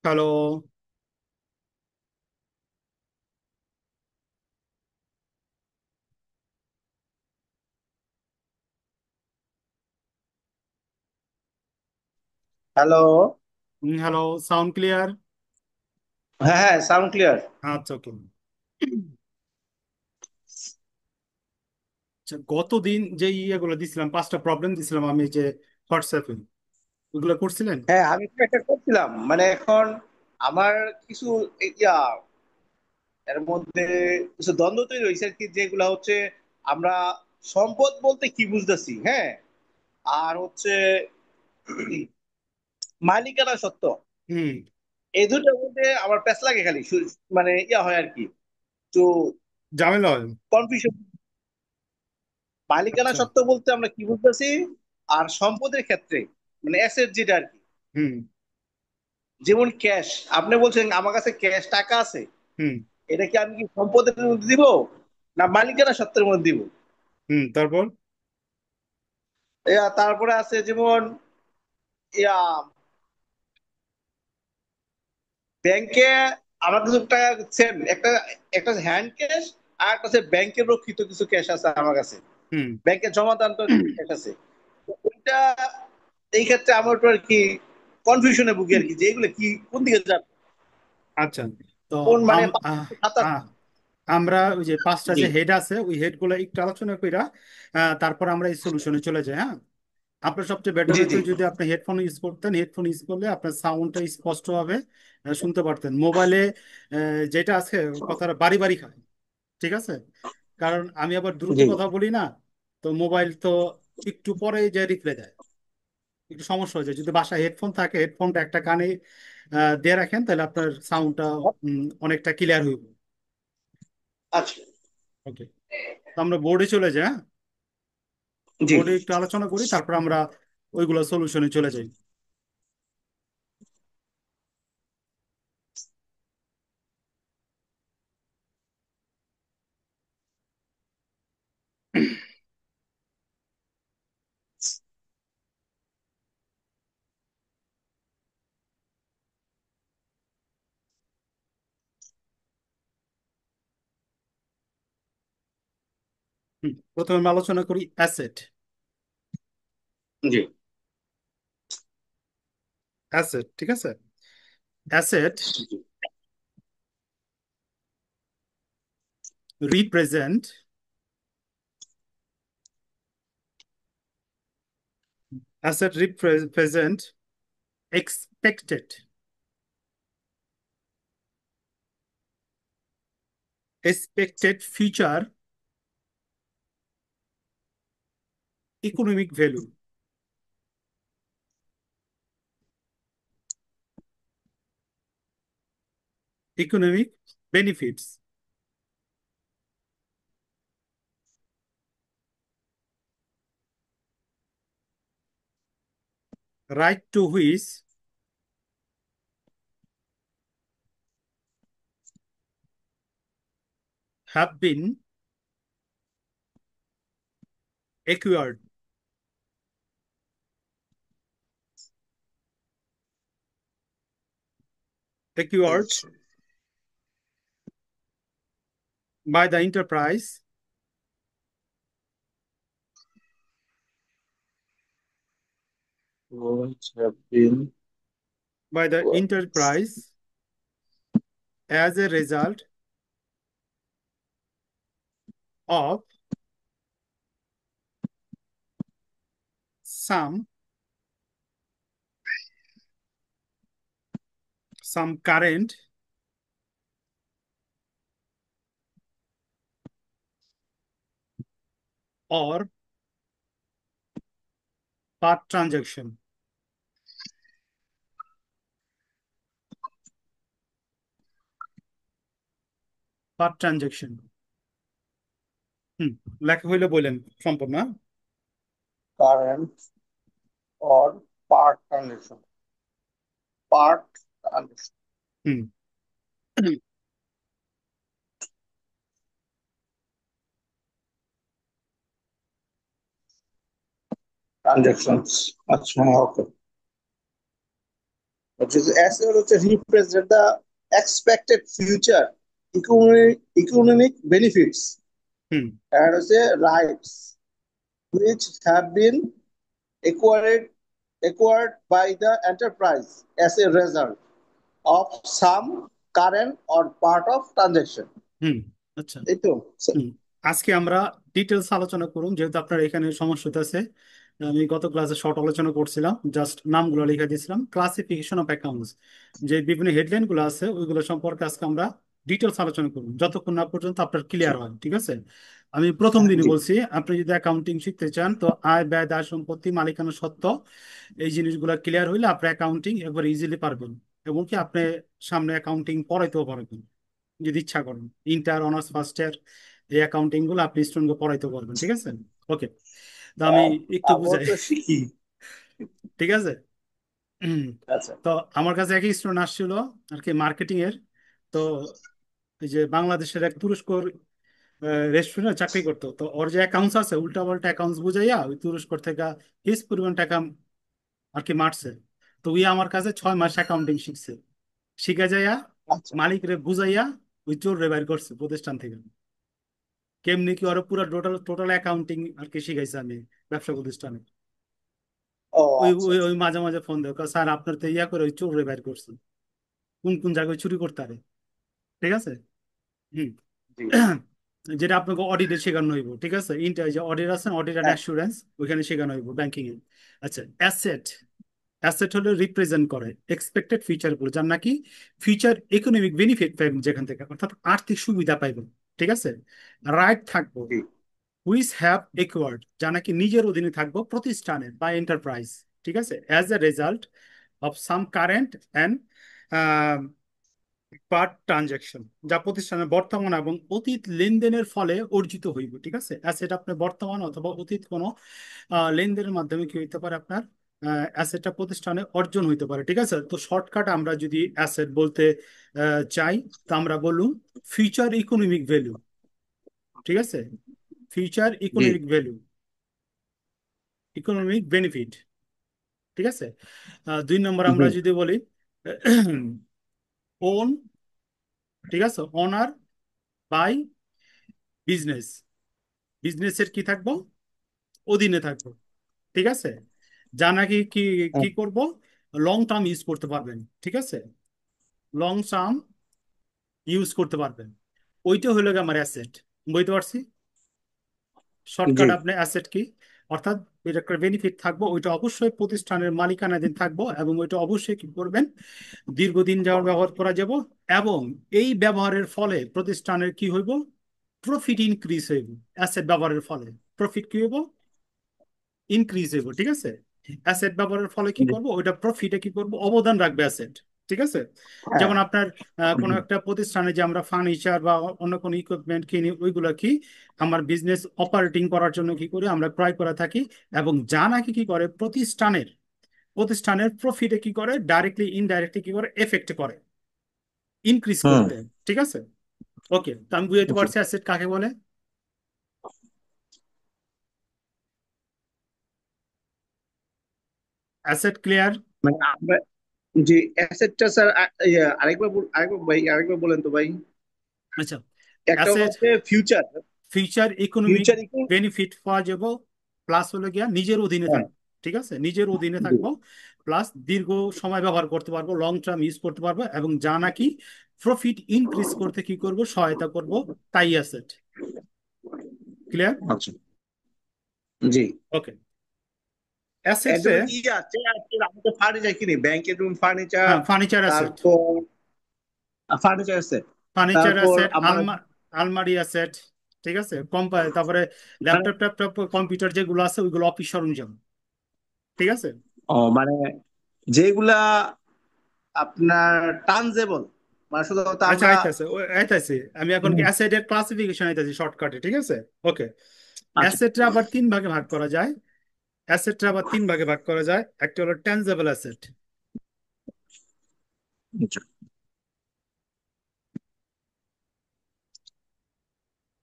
Hello. Hello. Hello, sound clear? হ্যাঁ হ্যাঁ, sound clear. আচ্ছা, ওকে। আচ্ছা, গতদিন যে ইয়েগুলো দিছিলাম, 5টা প্রবলেম দিছিলাম আমি যে হোয়াটসঅ্যাপে, ওগুলো করছিলেন? হ্যাঁ, আমি তো একটা করছিলাম, মানে এখন আমার কিছু ইয়া এর মধ্যে কিছু দ্বন্দ্ব তৈরি হয়েছে আর কি, যেগুলা হচ্ছে আমরা সম্পদ বলতে কি বুঝতেছি, হ্যাঁ, আর হচ্ছে মালিকানা সত্ত্ব, হুম। এই দুটোর মধ্যে আমার প্যাচ লাগে খালি মানে হয় আর কি, তো ঝামেলা হয়। কনফিউশন। মালিকানা আচ্ছা। সত্ত্ব বলতে আমরা কি বুঝতেছি, আর সম্পদের ক্ষেত্রে মানে অ্যাসেট যেটা আর কি, হুম। যেমন ক্যাশ। আপনি বলছেন আমার কাছে ক্যাশ টাকা আছে, হুম। এটা কি আমি কি সম্পদের মধ্যে দিব না মালিকানা সত্ত্বের মধ্যে দিব? হুম, তারপর? তারপরে আছে যেমন ইয়া ব্যাংকে আমার কিছু টাকা, সেম একটা একটা হ্যান্ড ক্যাশ, আর একটা হচ্ছে ব্যাংকের রক্ষিত কিছু ক্যাশ আছে আমার কাছে, হুম। ব্যাংকে জমা দান তো ক্যাশ আছে। তো ওইটা, এই ক্ষেত্রে আমার একটু আর কি কনফিউশনে ভুগি আর কি, যে এগুলো কি কোন দিকে যাবে, আচ্ছা। তো কোন মানে আম আহ, খাতা। আহ, আমরা ওই যে 5টা জি যে হেড আছে, ওই হেড গুলো একটু আলোচনা কইরা তারপর আমরা এই সলিউশনে চলে যাই, হ্যাঁ। আপনার সবচেয়ে বেটার জি হতো জি। যদি আপনি হেডফোন ইউজ করতেন। হেডফোন ইউজ করলে আপনার সাউন্ডটা স্পষ্টভাবে শুনতে পারতেন। মোবাইলে যেটা আছে, কথাটা বাড়ি বাড়ি খায়। ঠিক আছে? কারণ আমি আবার দ্রুত জি কথা বলি না, তো মোবাইল তো একটু পরে যে রিপ্লাই দেয়, একটু সমস্যা হয়ে যায়। যদি বাসায় হেডফোন থাকে, হেডফোনটা একটা কানে দিয়ে রাখেন, তাহলে আপনার সাউন্ডটা অনেকটা ক্লিয়ার হইব। আচ্ছা। ওকে। তো আমরা বোর্ডে চলে যাই, হ্যাঁ। জি। বোর্ডে একটু আলোচনা করি, তারপর আমরা ওইগুলো সলিউশনে চলে যাই। প্রথমে আমরা আলোচনা করি অ্যাসেট। জি অ্যাসেট, ঠিক আছে। Asset represent represent expected future economic value, economic benefits, right to which have been acquired acquired আচ্ছা। by the enterprise Which have been by the enterprise as a result of some current or part transaction. Part transaction. হুম, লেখা হইলে বললেন সম্ভব না? current or part transaction. Part transaction. Hmm. Transactions. আচ্ছা, ওকে। হচ্ছে যে asset হচ্ছে represent the expected future economic benefits hmm and হচ্ছে rights which have been acquired acquired by the enterprise as a result of some current or part of transaction। হুম। আচ্ছা। এই তো। হুম। আজকে আমরা ডিটেলস আলোচনা করুন, যেহেতু আপনার এখানে সমস্যা আছে। আমি গত ক্লাসে শর্ট আলোচনা করছিলাম, জাস্ট নামগুলো লিখে দিয়েছিলাম। ক্লাসিফিকেশন অফ অ্যাকাউন্টস, যে বিভিন্ন হেডলাইন গুলো আছে ওইগুলো সম্পর্কে আজকে আমরা ডিটেলস আলোচনা করুন, যতক্ষণ না পর্যন্ত আপনার ক্লিয়ার হয়, ঠিক আছে? আমি প্রথম দিনই জি বলছি, আপনি যদি অ্যাকাউন্টিং শিখতে চান তো আয় ব্যয় দায় সম্পত্তি মালিকানা সত্ত্ব এই জিনিসগুলো ক্লিয়ার হইলে আপনি অ্যাকাউন্টিং একবার ইজিলি পারবেন, এবং কি আপনি সামনে অ্যাকাউন্টিং পড়াইতেও পারবেন যদি ইচ্ছা করেন। ইন্টার অনার্স ফার্স্ট ইয়ার এই অ্যাকাউন্টিং গুলো আপনি স্টুডেন্টকে পড়াইতে পারবেন, ঠিক আছে? ওকে, তো আমি একটু আমরাও বুঝাই, তো শিখি। ঠিক আছে? উম, আচ্ছা। তো আমার কাছে একই স্টুডেন্ট আসছিল আর কি, মার্কেটিং এর। তো এই যে বাংলাদেশের এক তুরস্ক রেস্টুরেন্টে চাকরি করতো, তো ওর যে অ্যাকাউন্টস আছে উল্টা পাল্টা অ্যাকাউন্টস বুঝাইয়া ওই তুরস্ক থেকে হিস পরিমাণ টাকা আর কি মারছে। তো ওই আমার কাছে 6 মাস অ্যাকাউন্টিং শিখছে, শিখে যাইয়া আচ্ছা। মালিকরে বুঝাইয়া ওই চোর রে বাইর করছে প্রতিষ্ঠান থেকে। কেমনি কি ওরা পুরো টোটাল টোটাল অ্যাকাউন্টিং আর কি শিখাইছে আমি ব্যবসা প্রতিষ্ঠানে। ও ওই আচ্ছা ওই আচ্ছা। ওই মাঝে মাঝে ফোন দেয়, স্যার আপনার তো ইয়া করে ওই চোর রে বাইর করছেন, কোন কোন জায়গায় চুরি করতে পারে, ঠিক আছে? হুম। জি। যেটা আপনাকে অডিটে শেখানো হইব, ঠিক আছে? ইন্টার যে অডিট আছে, অডিট অ্যান্ড হ্যাঁ। অ্যাসুরেন্স, ওইখানে শেখানো হইব ব্যাংকিং এ। আচ্ছা, অ্যাসেট, অ্যাসেট হলো রিপ্রেজেন্ট করে এক্সপেক্টেড ফিচার গুলো, যার নাকি ফিউচার ইকোনমিক বেনিফিট পাইবেন যেখান থেকে, অর্থাৎ আর্থিক সুবিধা পাইবেন, ঠিক আছে? রাইট থাকবো, জি হুইচ হ্যাভ একুয়ার্ড, যা নাকি নিজের অধীনে থাকবো প্রতিষ্ঠানের বা এন্টারপ্রাইজ, ঠিক আছে? As a result of some current and per transaction, যা প্রতিষ্ঠানের বর্তমান এবং অতীত লেনদেনের ফলে অর্জিত হইব, ঠিক আছে? অ্যাসেট আপনার বর্তমান অথবা অতীত কোনো লেনদেনের মাধ্যমে কি হইতে পারে আপনার অ্যাসেটটা প্রতিষ্ঠানে অর্জন হইতে পারে, ঠিক আছে? তো শর্টকাট আমরা যদি অ্যাসেট বলতে চাই, তো আমরা বলুন ফিউচার ইকোনমিক ভ্যালু, ঠিক আছে? ফিউচার জি ইকোনমিক ভ্যালু, ইকোনমিক বেনিফিট, ঠিক আছে? 2 নম্বর জি আমরা যদি বলি ওন, ঠিক আছে, অনার বাই বিজনেস, বিজনেসের কি থাকবো, অধীনে থাকবো, ঠিক আছে? যা নাকি কি কি করব, লং টার্ম ইউজ করতে পারবেন, ঠিক আছে? লং টার্ম ইউজ করতে পারবেন, ওইটা হলো গিয়ে আমার অ্যাসেট। বুঝতে পারছি? জি। শর্টকাট আপনি অ্যাসেট কি, অর্থাৎ এটা একটা বেনিফিট থাকবো, ওইটা অবশ্যই প্রতিষ্ঠানের মালিকানাধীন থাকবো, এবং ওইটা অবশ্যই কি করবেন, দীর্ঘদিন যাওয়ার ব্যবহার করা যাব, এবং এই ব্যবহারের ফলে প্রতিষ্ঠানের কি হইব, প্রফিট ইনক্রিজ হইব। অ্যাসেট ব্যবহারের ফলে প্রফিট কি হইব, ইনক্রিজ হইব, ঠিক আছে? অ্যাসেট ব্যবহারের ফলে কি জি। করব, ওইটা প্রফিটে কি করব, অবদান রাখবে অ্যাসেট, ঠিক আছে? হ্যাঁ। যেমন আপনার কোনো একটা প্রতিষ্ঠানে যে আমরা ফার্নিচার বা অন্য কোনো ইকুইপমেন্ট কিনি, ওইগুলো কি আমার বিজনেস অপারেটিং করার জন্য কি করি, আমরা ক্রয় করে থাকি, এবং যা নাকি কি করে প্রতিষ্ঠানের প্রতিষ্ঠানের প্রফিটে কি করে, ডাইরেক্টলি ইনডাইরেক্টলি কি করে, এফেক্ট করে ইনক্রিজ হুম। করতে, ঠিক আছে? ওকে, তো আমি বুঝাইতে জি। পারছি অ্যাসেট কাকে বলে। Asset clear? মানে আমরা যে অ্যাসেটটা স্যার, আরেকবার ভাই, আরেকবার বলেন তো ভাই। আচ্ছা, একটা অ্যাসেট হচ্ছে future. Future economic future benefit পাওয়া যাব, প্লাস হলো গিয়া নিজের অধীনে হ্যাঁ। থাকবো, ঠিক আছে? নিজের অধীনে জি। থাকবো, প্লাস দীর্ঘ সময় ব্যবহার করতে পারবো, লং টার্ম ইউজ করতে পারবো, এবং যা নাকি প্রফিট ইনক্রিজ করতে কি করব, সহায়তা করব, তাই অ্যাসেট। ক্লিয়ার? আচ্ছা। জি। ওকে, অ্যাসেটসে, একজন কি আছে, আমাদের ফার্নিচার কিনি, ব্যাংকের রুম ফার্নিচার, হ্যাঁ, ফার্নিচার অ্যাসেট, তারপর ফার্নিচার আছে, ফার্নিচার তারপর অ্যাসেট, আমার আলমারি অ্যাসেট, ঠিক আছে? তারপরে মানে ল্যাপটপ ট্যাপটপ কম্পিউটার যেগুলো আছে ওইগুলো অফিস সরঞ্জাম, ঠিক আছে? মানে যেগুলা আপনার টানজেবল, মানে শুধুমাত্র আচ্ছা, আমরা। আইতাছে আইতাছে, আমি এখন কি হুম। অ্যাসেটের ক্লাসিফিকেশন আইতাছি শর্টকাটে, ঠিক আছে? ওকে, আচ্ছা অ্যাসেটটা আবার 3 ভাগে ভাগ করা যায়, অ্যাসেটটা আবার 3 ভাগে ভাগ করা যায়। একটা হলো টেনজেবল অ্যাসেট, আচ্ছা।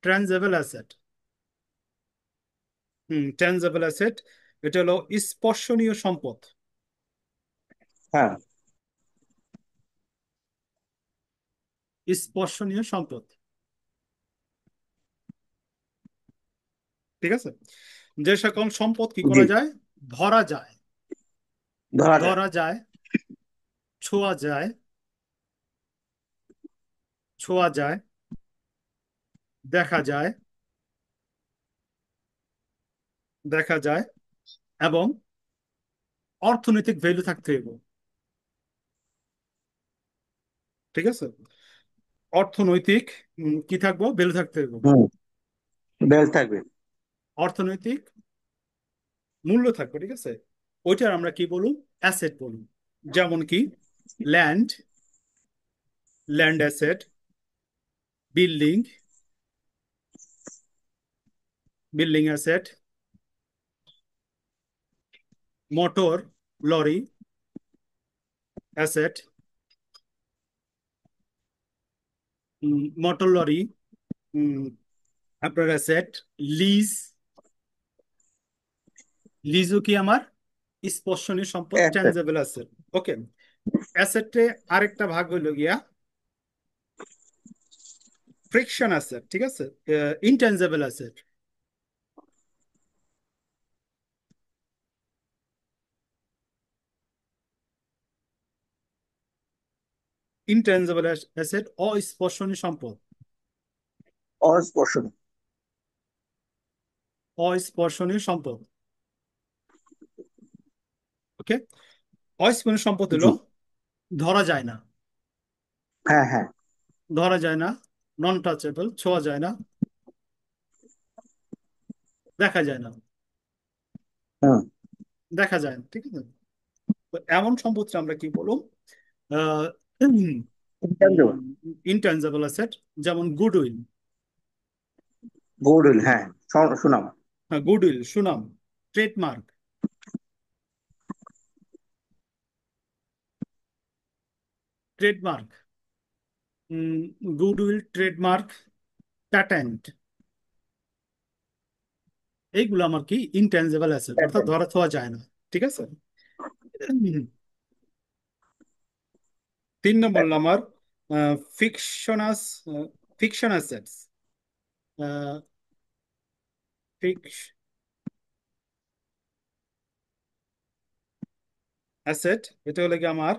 ট্রানজেবল অ্যাসেট, টেনজেবল অ্যাসেট, এটা হলো স্পর্শনীয় সম্পদ। হ্যাঁ। স্পর্শনীয় সম্পদ, ঠিক আছে। যে সকল সম্পদ কি জি। করা যায়, ধরা যায়, ধরা যায়। ধরা যায়, ছোঁয়া যায়, ছোঁয়া যায়, দেখা যায়, দেখা যায়, এবং অর্থনৈতিক ভ্যালু থাকতে হবে, ঠিক আছে। অর্থনৈতিক কি থাকবো, ভ্যালু থাকতে হবে, হুম। বেল থাকবে। অর্থনৈতিক মূল্য থাকবে, ঠিক আছে। ওইটার আমরা কি বলুন, অ্যাসেট বলুন। যেমন কি land, land asset, building, building asset, motor, lorry asset, motor lorry আপনার অ্যাসেট। লিজ, লিজও কি আমার স্পর্শনীয় সম্পদ, অ্যাসেট। ট্যানজেবল অ্যাসেট। ওকে। অ্যাসেটে আরেকটা ভাগ হইলো গিয়া ফ্রিকশন অ্যাসেট, ঠিক আছে, ইনট্যানজেবল অ্যাসেট। ইনট্যানজেবল অ্যাসেট, অস্পর্শনীয় সম্পদ, অস্পর্শনীয়। অস্পর্শনীয় সম্পদ। ওকে। অস্পর্শনীয় সম্পদ হলো জি। ধরা যায় না, হ্যাঁ হ্যাঁ। ধরা যায় না, নন টাচেবল, ছোঁয়া যায় না, দেখা যায় না, হুম। দেখা যায় না, ঠিক আছে। তো এমন সম্পদকে আমরা কি বলবো, ইনট্যাঞ্জিবল। ইনট্যানজেবল অ্যাসেট। যেমন গুডউইল, গুডউইল, হ্যাঁ। শুনাম। হ্যাঁ গুডউইল, সুনাম, trademark, trademark, goodwill, trademark, patent, এইগুলো আমার কি ইনট্যানজিবল অ্যাসেট, অর্থাৎ ধরা ছোঁয়া যায় না, ঠিক আছে। উম, 3 নম্বর হলো আমার ফিকশনাস, ফিকশন অ্যাসেটস, ফিক্স অ্যাসেট। এটা হলো কি আমার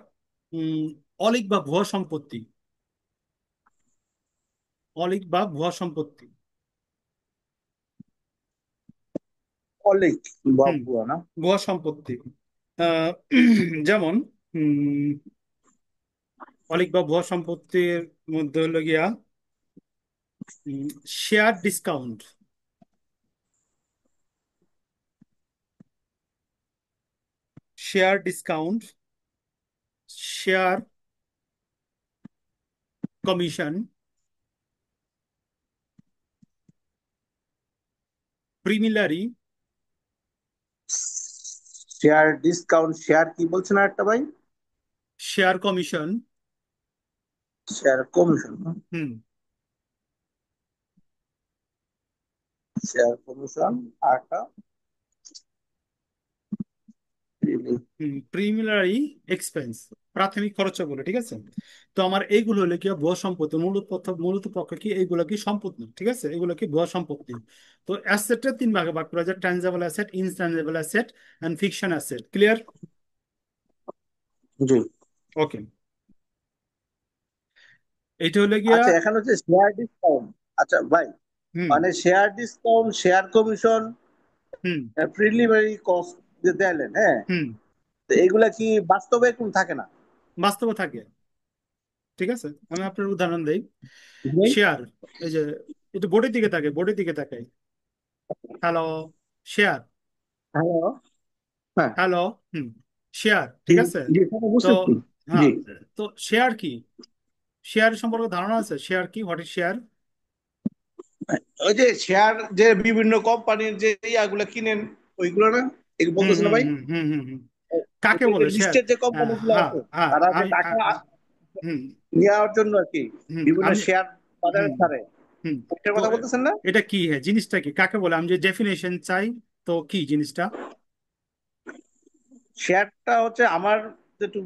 উম, অলিক বা ভুয়া সম্পত্তি, অলিক বা ভুয়া সম্পত্তি। অলিক হুম, বাবুয়া না? ভুয়া সম্পত্তি। আহ, যেমন উম, অলিক বা ভুয়া সম্পত্তির মধ্যে হলো গিয়া share discount, share discount, share commission, preliminary, share discount, share কি বলছেন একটা ভাই? Share commission. Share commission. Hmm, share commission. আরটা? প্রিমিলারি এক্সপেন্স, প্রাথমিক খরচাগুলো, ঠিক আছে। তো আমার এইগুলো হলে কি ভুয়া সম্পত্তি, মূলত পক্ষে কি এইগুলো কি সম্পত্তি, ঠিক আছে, এগুলো কি ভুয়া সম্পত্তি। তো অ্যাসেটের 3 ভাগে ভাগ করা যায়, tangible asset, intangible asset and fiction asset. Clear? জি। ওকে। এইটা হলে গিয়া আচ্ছা, এখানে হচ্ছে শেয়ার ডিসকাউন্ট। আচ্ছা ভাই, হুম, মানে শেয়ার ডিসকাউন্ট, শেয়ার কমিশন, হুম, প্রিলিমিনারি কস্ট যে দিলেন, হ্যাঁ, হুম, তো এগুলা কি বাস্তবে কোন থাকে না? বাস্তবে থাকে, ঠিক আছে। আমি আপনার উদাহরণ দেই। জি। শেয়ার, এই যে এটা বোর্ডের দিকে থাকে, বোর্ডের দিকে তাকাই। Hello, share, hello. হ্যাঁ। হ্যালো, হুম, শেয়ার, জি। ঠিক আছে। জি, সেটা তো বুঝতেছি। জি। হ্যাঁ, তো শেয়ার কি, শেয়ার সম্পর্কে ধারণা আছে, শেয়ার কি, হোয়াট ইজ শেয়ার? ওই যে শেয়ার, যে বিভিন্ন কোম্পানির যে ইয়াগুলো কিনেন, ওইগুলো না, এই হুম, বলতেছে না হুম, ভাই? হুম, হুম, হুম, হুম। কাকে বলে শেয়ার? লিস্টেড যে কোম্পানি গুলো হ্যাঁ, আছে, হ্যাঁ, তারা যে আমি টাকা হুম, নেওয়ার জন্য আর কি হুম, বিভিন্ন আমি শেয়ার বাজারে হুম, ছাড়ে, হুম। ওইটার তো কথা বলতেছেন না? এটা কি, হ্যাঁ, জিনিসটা কি, কাকে বলে, আমি যে ডেফিনেশন চাই, তো কি জিনিসটা? শেয়ারটা হচ্ছে আমার একটু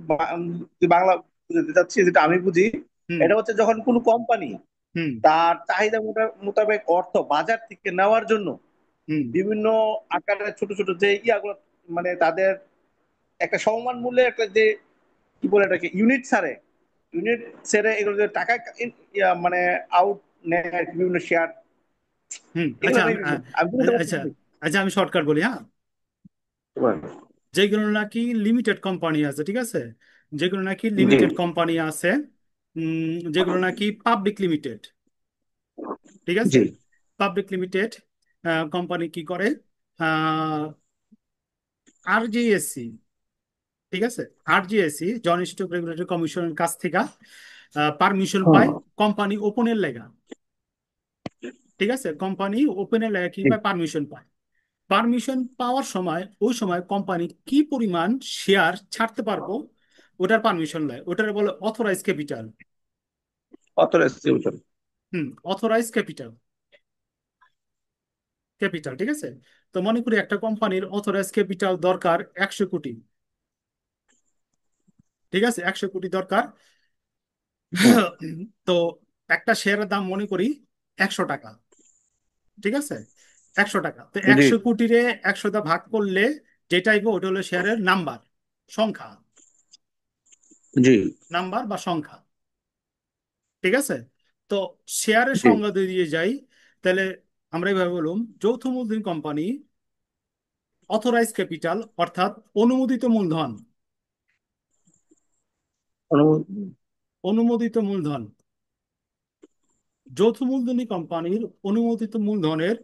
যে বাংলা বুঝতে চাচ্ছি, যেটা আমি বুঝি, হুম। এটা হচ্ছে যখন কোনো কোম্পানি হুম। তার চাহিদা মোতাবেক অর্থ বাজার থেকে নেওয়ার জন্য হুম। বিভিন্ন আকারের ছোট ছোট যে ইয়াগুলো, মানে তাদের একটা সমমান মূল্যে একটা যে কি বলে এটাকে ইউনিট ছাড়ে, ইউনিট ছেড়ে এগুলো যে টাকা মানে আউট নেয় আর কি, বিভিন্ন শেয়ার হুম। এগুলো আচ্ছা নাকি আমি বুঝতে আচ্ছা পারছি। আচ্ছা, আমি শর্টকাট বলি, হ্যাঁ। যেগুলো নাকি লিমিটেড কোম্পানি আছে, ঠিক আছে, যেগুলো নাকি জি লিমিটেড কোম্পানি আছে, যেগুলো নাকি পাবলিক লিমিটেড, ঠিক আছে, জি পাবলিক লিমিটেড কোম্পানি কি করে, আরজিএসসি, ঠিক আছে, আরজিএসসি জন স্টক রেগুলেটরি কমিশনের কাছ থেকে পারমিশন হুম পায় কোম্পানি ওপেনের লেগা, ঠিক আছে, কোম্পানি ওপেনের লেগা কি জি পায়, পারমিশন পায়। পারমিশন পাওয়ার সময় ওই সময় কোম্পানি কি পরিমাণ শেয়ার ছাড়তে পারবো ওটার পারমিশন নেয়, ওটার বলে authorize capital. Authorized distributor. Hmm. Authorize capital, capital, ঠিক আছে। তো মনে করি একটা কোম্পানির অথরাইজ ক্যাপিটাল দরকার 100 কোটি, ঠিক আছে, 100 কোটি দরকার। হুম তো একটা শেয়ারের দাম মনে করি 100 টাকা, ঠিক আছে, 100 টাকা। তো জি 100 কোটিরে 100 দা ভাগ করলে যেটাই ওটা হলো শেয়ারের নাম্বার, সংখ্যা, জি নাম্বার বা সংখ্যা, ঠিক আছে। তো শেয়ারের জি সংজ্ঞা যদি দিয়ে যাই, তাহলে আমরা এইভাবে বলুন, যৌথ মূলধনী কোম্পানি, অথরাইজ ক্যাপিটাল অর্থাৎ অনুমোদিত মূলধন, অনুমোদিত মূলধন, যৌথ মূলধনী কোম্পানির অনুমোদিত মূলধনের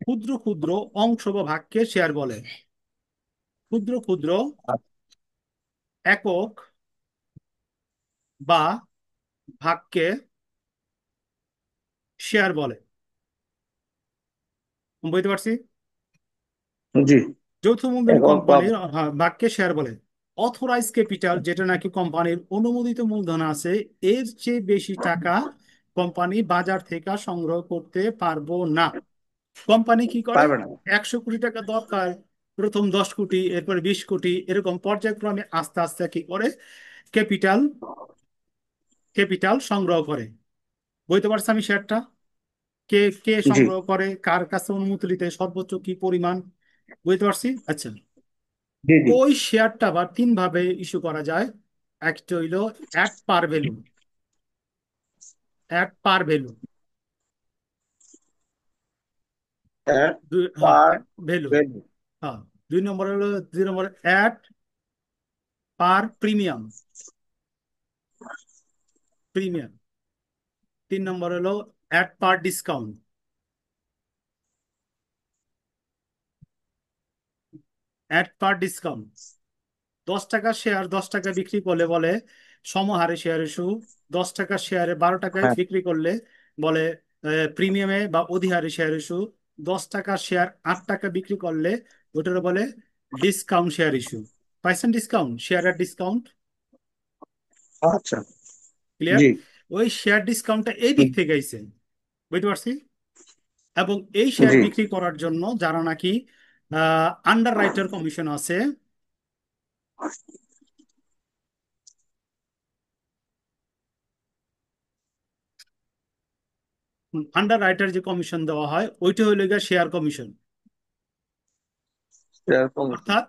ক্ষুদ্র ক্ষুদ্র অংশ বা ভাগকে শেয়ার বলে। ক্ষুদ্র ক্ষুদ্র একক বা ভাগকে শেয়ার বলে। বুঝতে পারছি? জি যৌথ মূলধনী একক বা কোম্পানির, হ্যাঁ, ভাগকে শেয়ার বলে। অথরাইজ ক্যাপিটাল যেটা নাকি কোম্পানির অনুমোদিত মূলধন আছে, এর চেয়ে বেশি টাকা কোম্পানি বাজার থেকে সংগ্রহ করতে পারবো না। কোম্পানি কি করে, পারবে না। 100 কোটি টাকা দরকার, প্রথম 10 কোটি, এরপরে 20 কোটি, এরকম পর্যায়ক্রমে আস্তে আস্তে কি করে, ক্যাপিটাল, ক্যাপিটাল সংগ্রহ করে। বুঝতে পারছি আমি শেয়ারটা কে কে জি সংগ্রহ করে, কার কাছে অনুমতি নিতে, সর্বোচ্চ কি পরিমাণ। বুঝতে পারছি, আচ্ছা। জি জি ওই শেয়ারটা আবার তিন ভাবে ইস্যু করা যায়। একটা হইলো at par value, at par value, হ্যাঁ, পার ভ্যালু, ভ্যালু। হ্যাঁ। 2 নম্বর হলো, 2 নম্বর অ্যাট পার প্রিমিয়াম, প্রিমিয়াম। 3 নম্বর হলো at per discount, at per discount. 10 টাকা শেয়ার 10 টাকা বিক্রি করলে বলে সমহারে শেয়ার ইস্যু, 10 টাকা শেয়ারে 12 টাকায় হ্যাঁ বিক্রি করলে বলে প্রিমিয়ামে বা অধিহারে শেয়ার ইস্যু, 10 টাকা শেয়ার 8 টাকা বিক্রি করলে ওটার বলে ডিসকাউন্ট শেয়ার ইস্যু। পাইছেন ডিসকাউন্ট, শেয়ারের ডিসকাউন্ট, আচ্ছা ক্লিয়ার। জি ওই শেয়ার ডিসকাউন্টটা এই দিক থেকে আইছে, বুঝতে পারছি। এবং এই শেয়ার জি বিক্রি করার জন্য যারা নাকি আন্ডার রাইটার কমিশন আছে, আন্ডার রাইটার যে কমিশন দেওয়া হয় ওইটা হইল গিয়ে শেয়ার কমিশন। এরকম। অর্থাৎ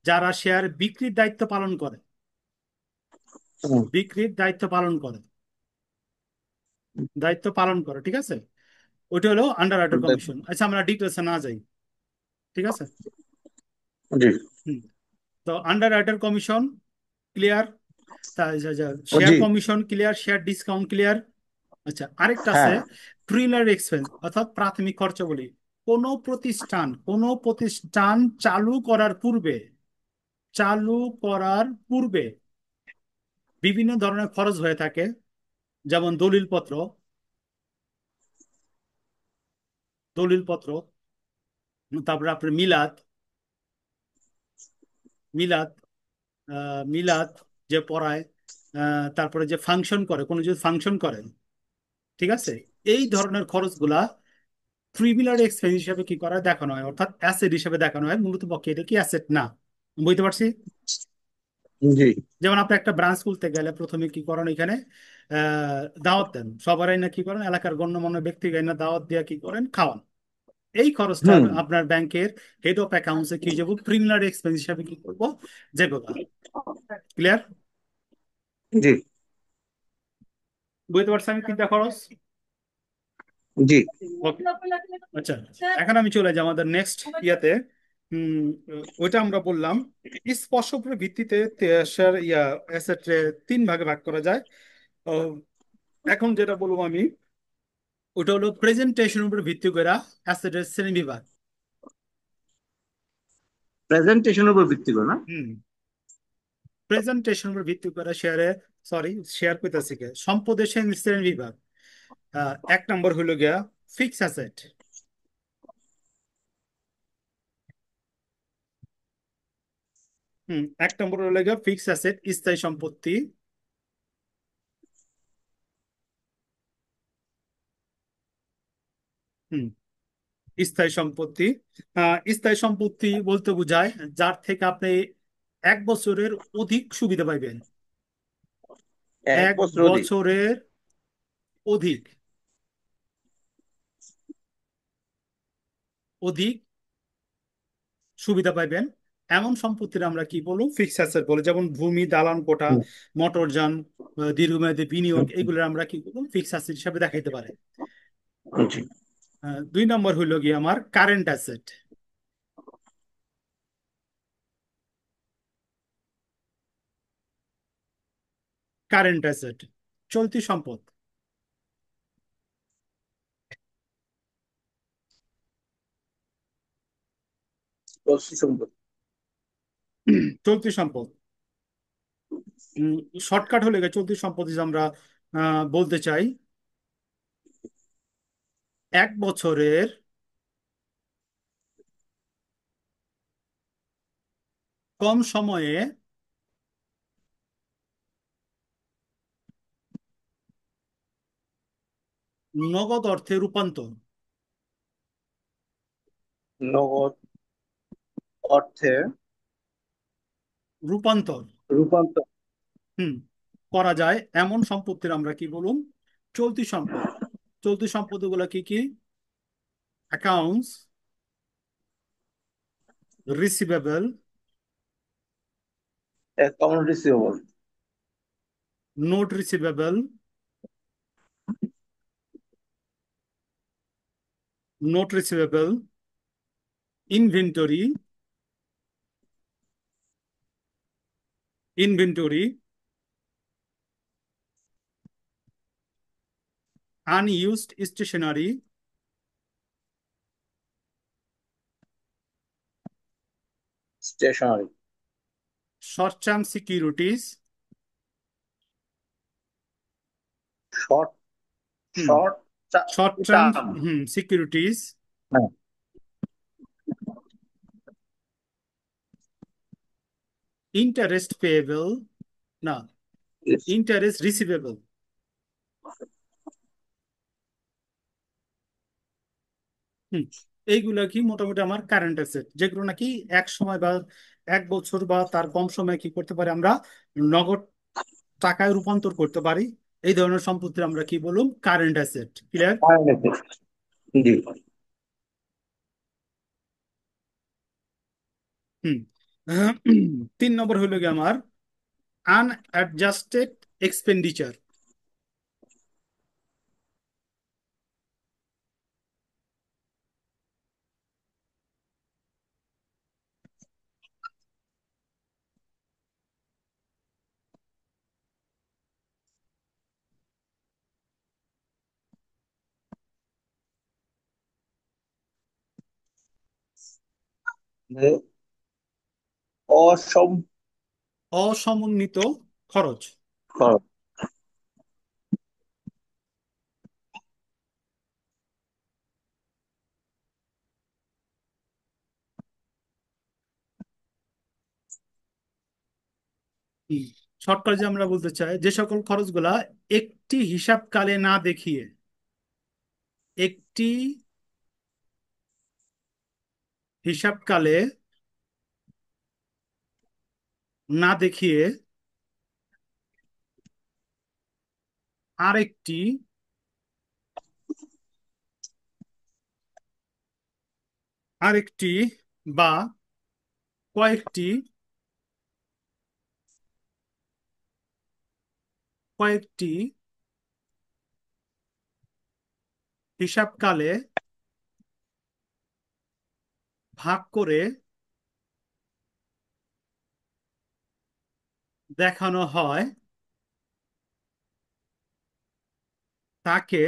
যারা শেয়ার বিক্রির দায়িত্ব পালন করে, হুম, বিক্রির দায়িত্ব পালন করে, দায়িত্ব পালন করে, ঠিক আছে, ওইটা হলো আন্ডার রাইটার কমিশন। আচ্ছা, আমরা ডিটেলসে না যাই, ঠিক আছে। জি হুম। তো underwriter commission clear, share জি commission clear, share discount clear. আচ্ছা, আরেকটা আছে হ্যাঁ প্রিলিমিনারি এক্সপেন্স অর্থাৎ প্রাথমিক খরচ বলি। কোনো প্রতিষ্ঠান চালু করার পূর্বে, চালু করার পূর্বে বিভিন্ন ধরনের খরচ হয়ে থাকে, যেমন দলিলপত্র, দলিলপত্র, তারপরে আপনার মিলাদ, মিলাদ, মিলাদ যে পড়ায়, তারপরে যে ফাংশন করে, কোনো যদি ফাংশন করে, ঠিক আছে, এই ধরনের খরচগুলা প্রিমিলারি এক্সপেন্স হিসাবে কি করা দেখানো হয়, অর্থাৎ অ্যাসেট হিসাবে দেখানো হয়। মূলত পক্ষে এটা কি অ্যাসেট না, বুঝতে পারছি। জি। যেমন আপনি একটা ব্রাঞ্চ খুলতে গেলে প্রথমে কি করেন, এখানে দাওয়াত দেন সবারই, না কি করেন এলাকার গণ্যমান্য ব্যক্তিকে না দাওয়াত দিয়ে কি করেন, খাওয়ান। এই খরচটা হুম। আপনার ব্যাংকের হেড অফ অ্যাকাউন্টসে কি যাব, প্রিলিমিনারি এক্সপেন্স হিসাবে কি করবো, যেগুলো। ক্লিয়ার? জি। বুঝতে পারছি আমি তিনটা খরচ। জি। Okay. আচ্ছা, এখন আমি চলে যাই আমাদের নেক্সট ইয়াতে। হুম, ওইটা আমরা বললাম স্পর্শকের ভিত্তিতে শেয়ার অ্যাসেট তিন ভাগে ভাগ করা যায়। আহ, এখন যেটা বলবো আমি, ওটা হলো প্রেজেন্টেশনের উপর ভিত্তি করে অ্যাসেটের শ্রেণী বিভাগ। প্রেজেন্টেশনের উপর ভিত্তি করে না? হুম, প্রেজেন্টেশনের উপর ভিত্তি করে শেয়ারে, সরি শেয়ার করতেছি কে, সম্পদের শ্রেণী বিভাগ। এক নম্বর হলো গিয়া ফিক্স অ্যাসেট। এক নম্বর হলো গিয়া ফিক্স অ্যাসেট, স্থায়ী সম্পত্তি। হুম, স্থায়ী সম্পত্তি। স্থায়ী সম্পত্তি বলতে বোঝায় যার থেকে আপনি 1 বছরের অধিক সুবিধা পাইবেন। এক এক বছর অধিক। বছরের অধিক, অধিক সুবিধা পাইবেন এমন সম্পত্তির আমরা কি বলবো, ফিক্সড অ্যাসেট বলে। যেমন ভূমি, দালান কোঠা, হুম, মোটরযান, দীর্ঘমেয়াদী বিনিয়োগ, হুম, এগুলো আমরা কি বলবো, ফিক্সড অ্যাসেট হিসাবে দেখাইতে পারে। জি। 2 নম্বর হইলো গিয়ে আমার কারেন্ট অ্যাসেট। কারেন্ট অ্যাসেট, চলতি সম্পদ। পশু সম্পদ। চলতি সম্পদ শর্টকাট হলে গিয়ে চলতি সম্পদ যে আমরা বলতে চাই 1 বছরের কম সময়ে নগদ অর্থে রূপান্তর। নগদ অর্থে রূপান্তর রূপান্তর। হুম করা যায় এমন সম্পত্তির আমরা কি বলুন, চলতি সম্পদ। চলতি সম্পদগুলো কি কি? Accounts receivable, common receivable. Note receivable, note receivable, inventory, inventory, unused stationery, stationery. Short term securities. Short hmm, short short term term. Securities, হ্যাঁ। ইন্টারেস্ট পেয়েবল, না, Yes. Interest receivable. হুম, এইগুলা কি মোটামুটি আমার কারেন্ট অ্যাসেট, যেগুলো নাকি এক সময় বা 1 বছর বা তার কম সময় কি করতে পারি আমরা, নগদ টাকায় রূপান্তর করতে পারি। এই ধরনের সম্পত্তি আমরা কি বলুম, কারেন্ট অ্যাসেট। ক্লিয়ার? জি। হুম। 3 নম্বর হইলো গিয়ে আমার আনঅ্যাডজাস্টেড এক্সপেন্ডিচার। যে অসম অসমন্বিত খরচ। খরচ। শর্টকাট যে আমরা বলতে চাই, যে সকল খরচগুলা একটি হিসাবকালে না দেখিয়ে, একটি হিসাবকালে না দেখিয়ে আরেকটি আরেকটি বা কয়েকটি কয়েকটি হিসাবকালে ভাগ করে দেখানো হয় তাকে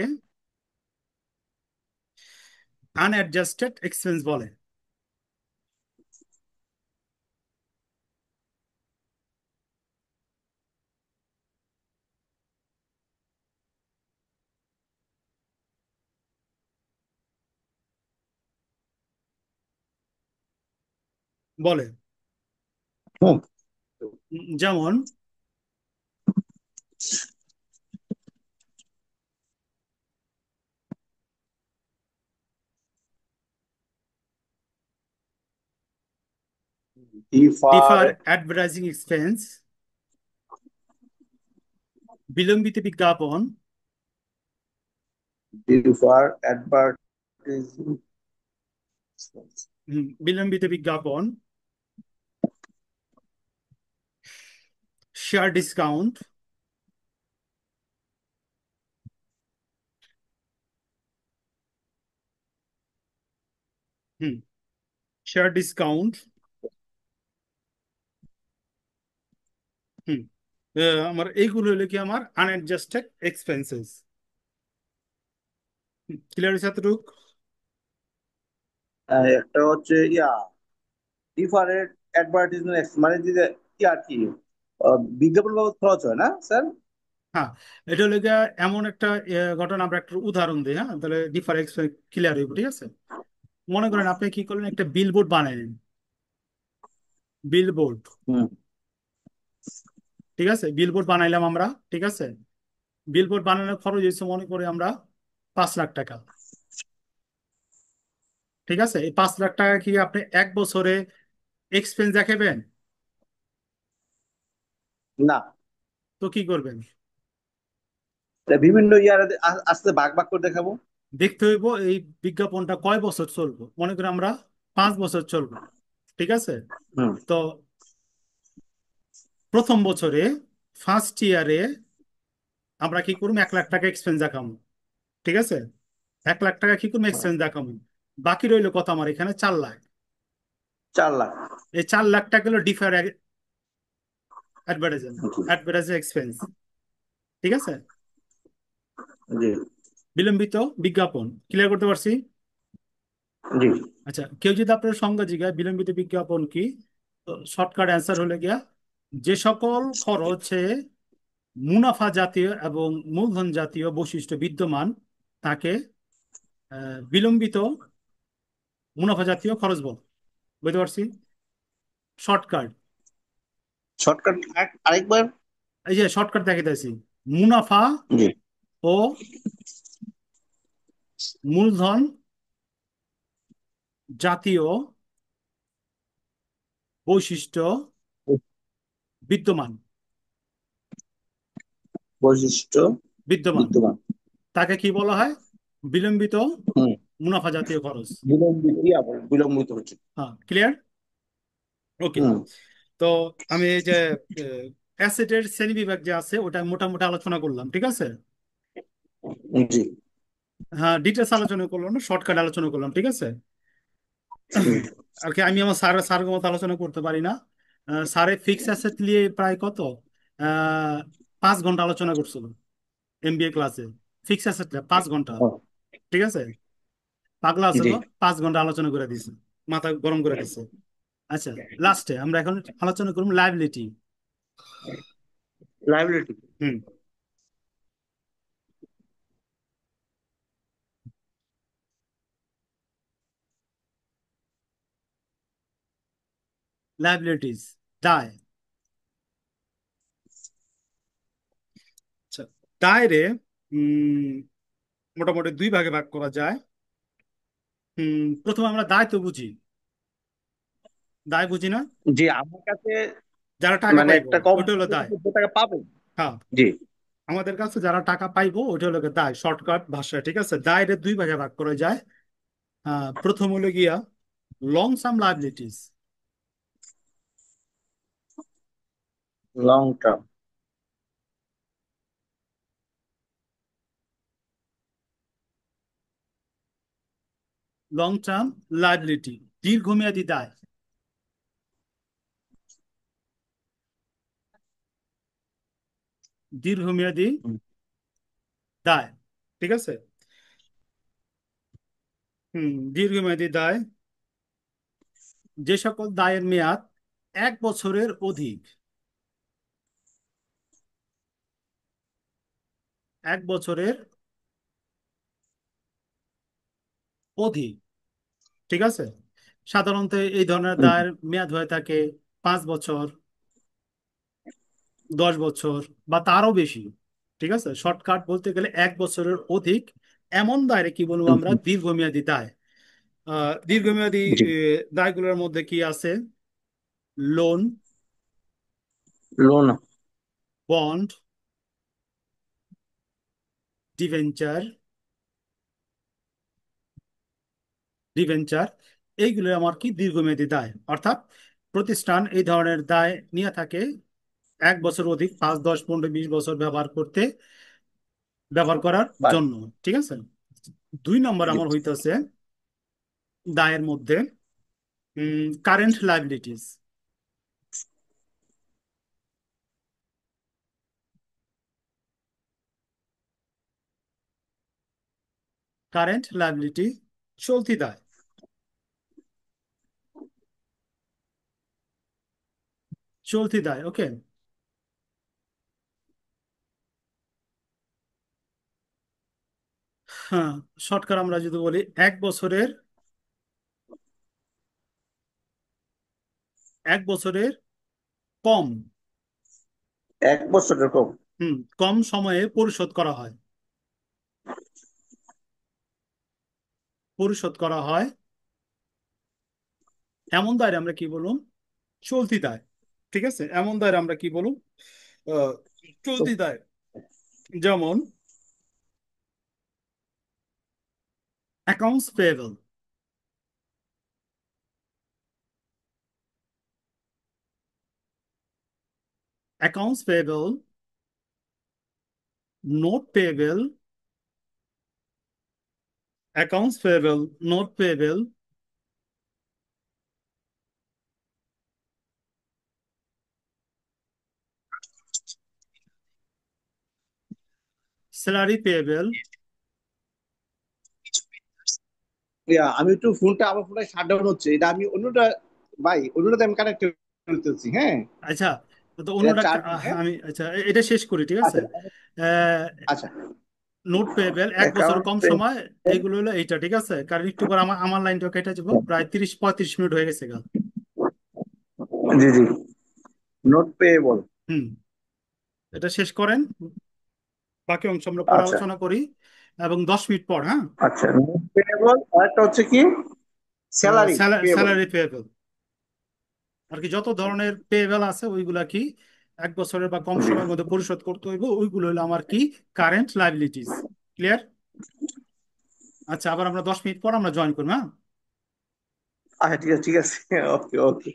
আনঅ্যাডজাস্টেড এক্সপেন্স বলে। বলে হুম। যেমন ডিফার ডিফার অ্যাডভার্টাইজিং এক্সপেন্স, বিলম্বিত বিজ্ঞাপন, ডিফার অ্যাডভার্টাইজিং। বিলম্বিত বিজ্ঞাপন, শেয়ার ডিসকাউন্ট, হুম শেয়ার ডিসকাউন্ট, হুম আমার এইগুলো হলো কি আমার আনঅ্যাডজাস্টেড এক্সপেন্সেস। ক্লিয়ার হয়েছে এতটুক? একটা হচ্ছে ডিফারেন্ট অ্যাডভার্টাইজমেন্ট মানে যে আর কি বিজ্ঞাপন বাবদ খরচ হয় না স্যার? হ্যাঁ, এটা হলো গিয়া এমন একটা ঘটনা, আমরা একটা উদাহরণ দিই, হ্যাঁ, তাহলে ডিফারেন্স ক্লিয়ার হইব, ঠিক আছে? মনে করেন আপনি কি করলেন, একটা বিলবোর্ড বানাইলেন, বিলবোর্ড, হুম। ঠিক আছে, বিলবোর্ড বানাইলাম আমরা, ঠিক আছে। বিলবোর্ড বানানোর খরচ হয়েছে মনে করি আমরা 5 লাখ টাকা, ঠিক আছে। এই 5 লাখ টাকা কি আপনি এক বছরে এক্সপেন্স দেখাবেন? না, তো কি করবেন? এটা বিভিন্ন ইয়ার আস্তে ভাগ ভাগ করে দেখাবো। দেখতে হইব এই বিজ্ঞাপনটা কয় বছর চলবে, মনে করি আমরা 5 বছর চলবে, ঠিক আছে। হুম। তো প্রথম বছরে, ফার্স্ট ইয়ারে আমরা কি করবো, 1 লাখ টাকা এক্সপেন্স দেখাবো, ঠিক আছে। 1 লাখ টাকা কি করবো, এক্সপেন্স দেখাবো। বাকি রইলো কত আমার এখানে, 4 লাখ। 4 লাখ। এই 4 লাখ টাকা হলো ডিফার অ্যাডভার্টাইজিং জি। অ্যাডভার্টাইজিং এক্সপেন্স, ঠিক আছে। জি। বিলম্বিত বিজ্ঞাপন, ক্লিয়ার করতে পারছি? জি। আচ্ছা, কেউ যদি আপনার সংজ্ঞা জিজ্ঞাসা বিলম্বিত বিজ্ঞাপন কি, শর্টকাট অ্যান্সার হলে গিয়া যে সকল খরচে মুনাফা জাতীয় এবং মূলধন জাতীয় বৈশিষ্ট্য বিদ্যমান তাকে বিলম্বিত মুনাফা জাতীয় খরচ বল। বুঝতে পারছি? শর্টকাট, শর্টকাট আরেকবার। এই যে শর্টকাট দেখাইতেছি, মুনাফা জি। ও মূলধন জাতীয় বৈশিষ্ট্য বিদ্যমান বৈশিষ্ট্য বিদ্যমান বিদ্যমান। তাকে কি বলা হয়, বিলম্বিত হুম। মুনাফা জাতীয় খরচ। বিলম্বিত হচ্ছে। হ্যাঁ, ক্লিয়ার, ওকে। হুম। তো আমি এই যে অ্যাসেটের শ্রেণীবিভাগ যে আছে ওটা মোটামুটি আলোচনা করলাম, ঠিক আছে। জি। হ্যাঁ, ডিটেলস আলোচনা করলাম না, শর্টকাট আলোচনা করলাম, ঠিক আছে। হুম। আর কি আমি আমার স্যারের মতো আলোচনা করতে পারি না। স্যারে ফিক্স অ্যাসেট নিয়ে প্রায় কত, 5 ঘন্টা আলোচনা করছিল এমবিএ ক্লাসে। ফিক্স অ্যাসেট 5 ঘন্টা, ও, ঠিক আছে। পাগলা আছে জি। গো, 5 ঘন্টা আলোচনা করে দিছে, মাথা গরম করে দিছে। আচ্ছা, লাস্টে আমরা এখন আলোচনা করব লাইবিলিটি। লাইবিলিটি। হুম লাইবিলিটিস, দায়। আচ্ছা, দায় রে মোটামুটি 2 ভাগে ভাগ করা যায়। প্রথমে আমরা দায় তো বুঝি, দায় বুঝি না? জি, আমার কাছে যারা টাকা মানে পাইবো একটা ওইটা হলো কোম্পানি দায়। যে টাকা পাবে। হ্যাঁ, জি। আমাদের কাছে যারা টাকা পাইবো ওইটা হলো গিয়ে দায়, শর্টকাট ভাষায়, ঠিক আছে? দায়ের দুই ভাগে ভাগ করা যায়। প্রথম হলো গিয়া long sum liabilities. Long term. Long term liability, দীর্ঘমেয়াদী দায়। দীর্ঘমেয়াদী দায়, ঠিক আছে? দীর্ঘমেয়াদী দায়, যে সকল দায়ের মেয়াদ 1 বছরের অধিক, 1 বছরের অধিক, ঠিক আছে? সাধারণত এই ধরনের দায়ের মেয়াদ হয়ে থাকে 5 বছর, 10 বছর বা তারও বেশি, ঠিক আছে? শর্টকাট বলতে গেলে 1 বছরের অধিক এমন দায়রে কি বলবো আমরা? দীর্ঘমেয়াদী দায়। দীর্ঘমেয়াদী জি। দায়গুলোর মধ্যে কি আছে? Loan, loan. Bond, debenture, debenture, এইগুলো আমার কি দীর্ঘমেয়াদী দায়। অর্থাৎ প্রতিষ্ঠান এই ধরনের দায় নিয়ে থাকে 1 বছর অধিক, 5, 10, 15, 20 বছর ব্যবহার করার বাট। জন্য, ঠিক আছে? 2 নম্বর জি। আমার হইতেছে দায়ের মধ্যে কারেন্ট লাইবিলিটিস। কারেন্ট লাইবিলিটি, চলতি দায়। চলতি দায়, ওকে। হ্যাঁ, শর্টকাট আমরা যদি বলি 1 বছরের, 1 বছরের কম, 1 বছর এরকম। কম সময়ে পরিশোধ করা হয়, পরিশোধ করা হয় এমন দায় আমরা কি বলুন? চলতি দায়, ঠিক আছে? এমন দায় আমরা কি বলুন? আহ, চলতি দায়। যেমন accounts payable, accounts payable, note payable, accounts payable, note payable, salary payable. আমি একটু ফোনটা, আমার ফোনটা শাট ডাউন হচ্ছে, এটা আমি অন্যটা, ভাই অন্যটাতে আমি কানেক্ট করতেছি, হ্যাঁ। আচ্ছা, তো এটা অন্যটা চার্জ, হ্যাঁ। আমি, আচ্ছা, এটা শেষ করি, ঠিক আছে? আচ্ছা। আচ্ছা। নোট পেয়েবল 1 বছর অ্যাকাউন্ট। কম সময়, এইগুলো হলো এইটা, ঠিক আছে? কারণ একটু পর আমার লাইনটা কেটে যাবো, প্রায় 30-35 মিনিট হয়ে গেছে গা। জি জি। Note payable. হুম, এটা শেষ করেন, বাকি অংশ আমরা পরে আচ্ছা। আলোচনা করি, এবং 10 মিনিট পর, হ্যাঁ। আচ্ছা, নোট পেয়েবল আর একটা হচ্ছে কি, স্যালারি পেয়েবল। স্যালারি পেয়েবল, আর কি যত ধরনের পেয়েবল আছে ওইগুলা কি 1 বছরের বা কম সময়ের মধ্যে পরিশোধ করতে হইব, ওইগুলো হলো আমার কি কারেন্ট লাইবিলিটিস। ক্লিয়ার? আচ্ছা, আবার আমরা 10 মিনিট পর আমরা জয়েন করবো, হ্যাঁ। আচ্ছা, ঠিক আছে ঠিক আছে। ওকে ওকে।